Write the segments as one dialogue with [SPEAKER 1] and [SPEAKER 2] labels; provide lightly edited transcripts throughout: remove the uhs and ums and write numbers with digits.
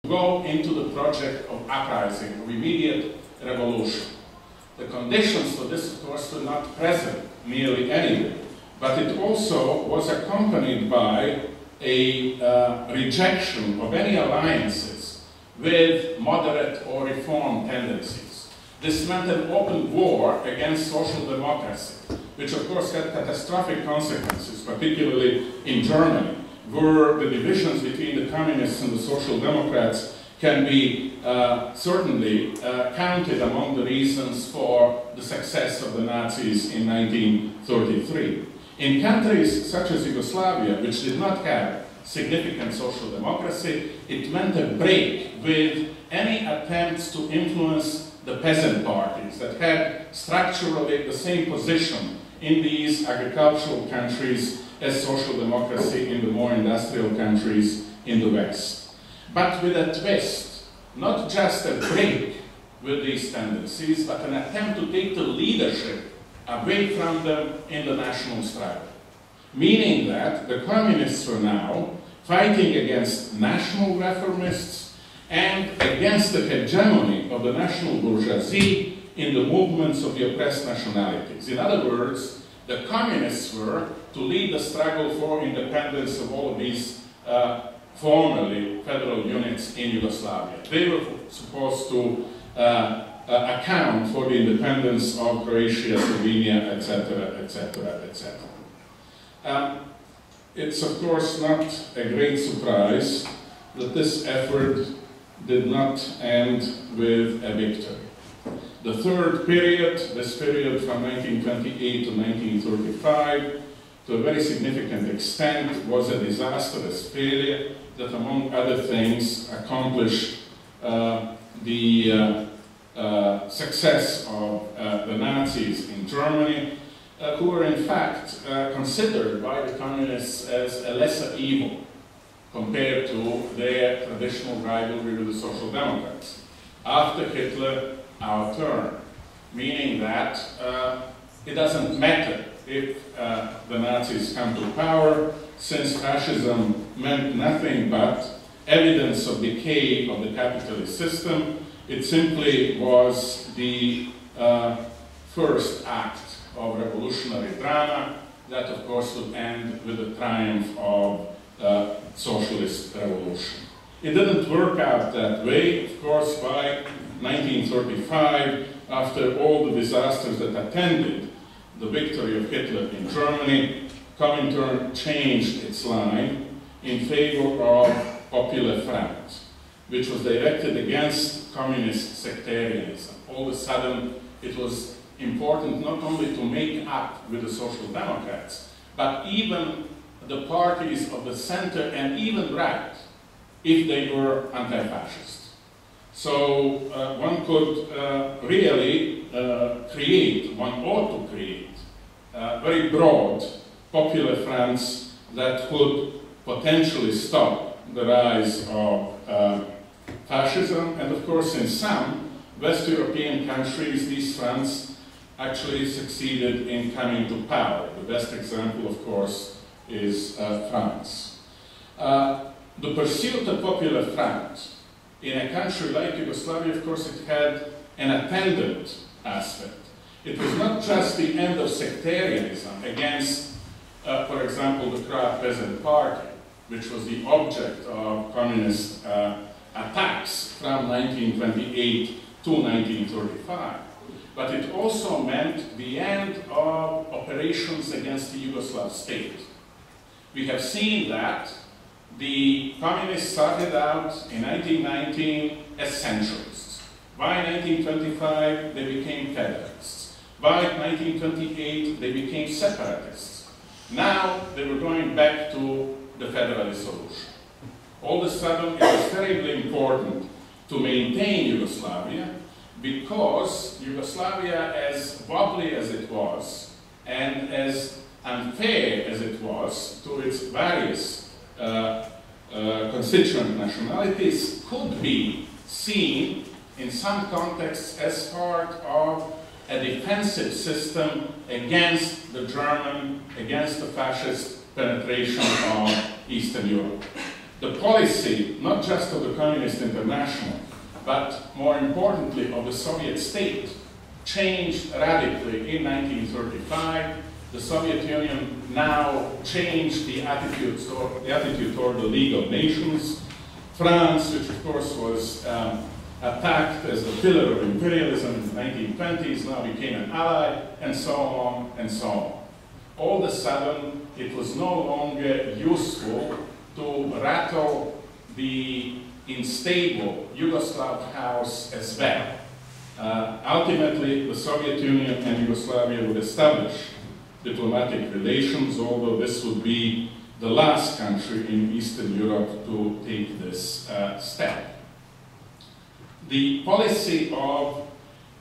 [SPEAKER 1] go into the project of uprising, of immediate revolution. The conditions for this, of course, were not present nearly anywhere, but it also was accompanied by a rejection of any alliances with moderate or reform tendencies. This meant an open war against social democracy, which of course had catastrophic consequences, particularly in Germany, where the divisions between the communists and the social democrats can be certainly counted among the reasons for the success of the Nazis in 1933. In countries such as Yugoslavia, which did not have significant social democracy, it meant a break with any attempts to influence the peasant parties that had structurally the same position in these agricultural countries as social democracy in the more industrial countries in the West. But with a twist, not just a break with these tendencies, but an attempt to take the leadership away from them in the national struggle. Meaning that the communists were now fighting against national reformists and against the hegemony of the national bourgeoisie in the movements of the oppressed nationalities. In other words, the communists were to lead the struggle for independence of all of these formerly federal units in Yugoslavia. They were supposed to account for the independence of Croatia, Slovenia, etc., etc., etc. It's of course not a great surprise that this effort did not end with a victory. The third period, this period from 1928 to 1935, to a very significant extent, was a disastrous failure that, among other things, accomplished the success of the Nazis in Germany, who were in fact considered by the communists as a lesser evil compared to their traditional rivalry with the Social Democrats. After Hitler, our turn, meaning that it doesn't matter if the Nazis come to power, since fascism meant nothing but evidence of decay of the capitalist system. It simply was the first act of revolutionary drama that, of course, would end with the triumph of socialist revolution. It didn't work out that way. Of course, by 1935, after all the disasters that attended the victory of Hitler in Germany, Comintern changed its line in favor of Popular Front, which was directed against communist sectarianism. All of a sudden, it was important not only to make up with the Social Democrats, but even the parties of the center and even right, if they were anti-fascist. So one could really create, one ought to create, very broad popular fronts that could potentially stop the rise of fascism. And of course, in some West European countries, these fronts actually succeeded in coming to power. The best example, of course, is France. The pursuit of Popular Front in a country like Yugoslavia, of course, it had an attendant aspect. It was not just the end of sectarianism against, for example, the Croat Peasant Party, which was the object of communist attacks from 1928 to 1935. But it also meant the end of operations against the Yugoslav state. We have seen that the communists started out in 1919 as centralists. By 1925, they became federalists. By 1928, they became separatists. Now, they were going back to the federalist solution. All of a sudden, it was terribly important to maintain Yugoslavia, because Yugoslavia, as wobbly as it was, and as unfair as it was to its various constituent nationalities, could be seen in some contexts as part of a defensive system against the German, against the fascist penetration of Eastern Europe. the policy, not just of the Communist International, but more importantly of the Soviet state, changed radically in 1935. The Soviet Union now changed the attitude toward the League of Nations. France, which of course was attacked as the pillar of imperialism in the 1920s, now became an ally, and so on and so on. All of a sudden, it was no longer useful to rattle the unstable Yugoslav house as well. Ultimately, the Soviet Union and Yugoslavia would establish diplomatic relations, although this would be the last country in Eastern Europe to take this step. The policy of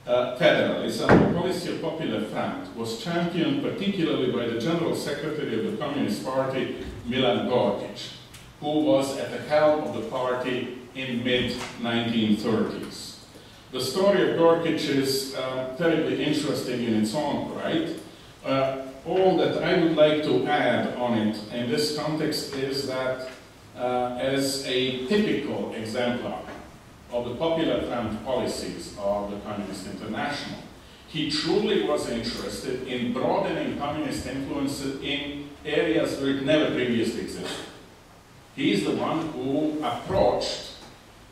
[SPEAKER 1] federalism, the policy of Popular Front, was championed particularly by the General Secretary of the Communist Party, Milan Gorkic, who was at the helm of the party in mid-1930s. The story of Gorkic is terribly interesting in its own right. All that I would like to add on it in this context is that as a typical exemplar of the Popular Front policies of the Communist International, he truly was interested in broadening communist influence in areas where it never previously existed. He is the one who approached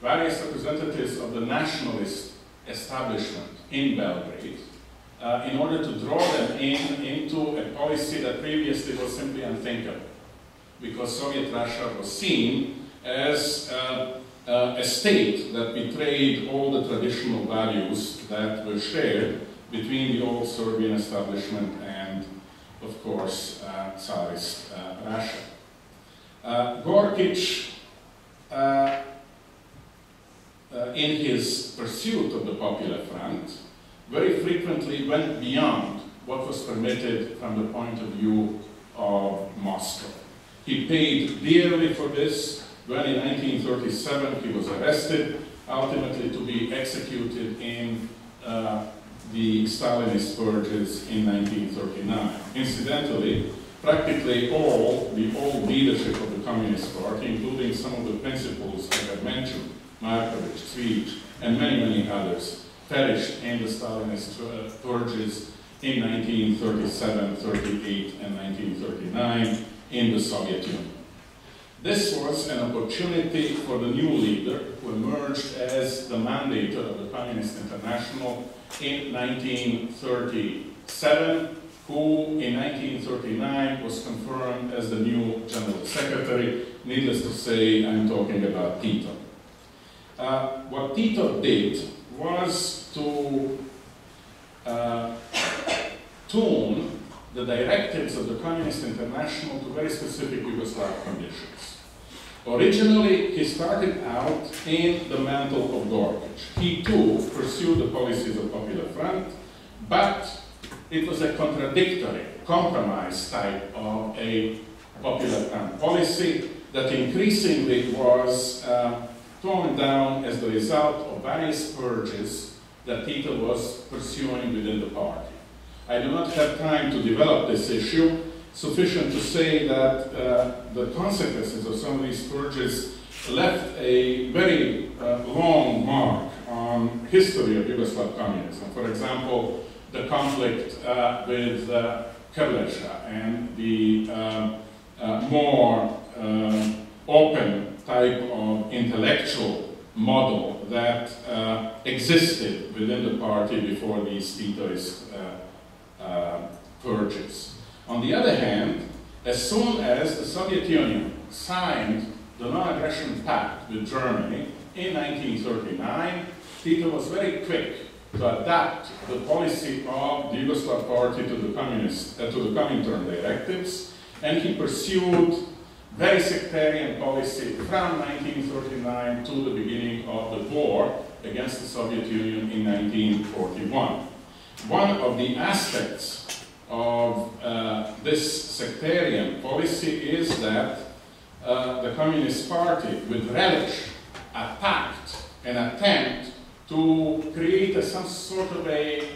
[SPEAKER 1] various representatives of the nationalist establishment in Belgrade in order to draw them into a policy that previously was simply unthinkable, because Soviet Russia was seen as a state that betrayed all the traditional values that were shared between the old Serbian establishment and, of course, Tsarist Russia. Gorkic, in his pursuit of the Popular Front, very frequently went beyond what was permitted from the point of view of Moscow. He paid dearly for this when in 1937 he was arrested, ultimately to be executed in the Stalinist purges in 1939. Incidentally, practically all the old leadership of the Communist Party, including some of the principals I have mentioned, Markovic, Cvic, and many, many others, perished in the Stalinist purges in 1937, 38, and 1939 in the Soviet Union. This was an opportunity for the new leader, who emerged as the mandator of the Communist International in 1937, who in 1939 was confirmed as the new General Secretary. Needless to say, I'm talking about Tito. What Tito did was to tune the directives of the Communist International to very specific Yugoslav conditions. Originally, he started out in the mantle of Gorkic. He too pursued the policies of Popular Front, but it was a contradictory, compromise type of a Popular Front policy that increasingly was torn down as the result of various purges that Tito was pursuing within the party. I do not have time to develop this issue. Sufficient to say that the consequences of some of these purges left a very long mark on history of Yugoslav communism. For example, the conflict with Krleža and the more open type of intellectual model that existed within the party before these Titoist purges. On the other hand, as soon as the Soviet Union signed the non-aggression pact with Germany in 1939, Tito was very quick to adapt the policy of the Yugoslav party to the Comintern directives, and he pursued very sectarian policy from 1939 to the beginning of the war against the Soviet Union in 1941. One of the aspects of this sectarian policy is that the Communist Party, with relish, attacked an attempt to create some sort of a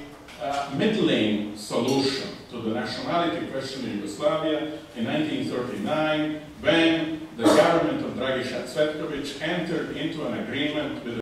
[SPEAKER 1] middling solution to the nationality question in Yugoslavia in 1939, when the government of Dragiša Cvetković entered into an agreement with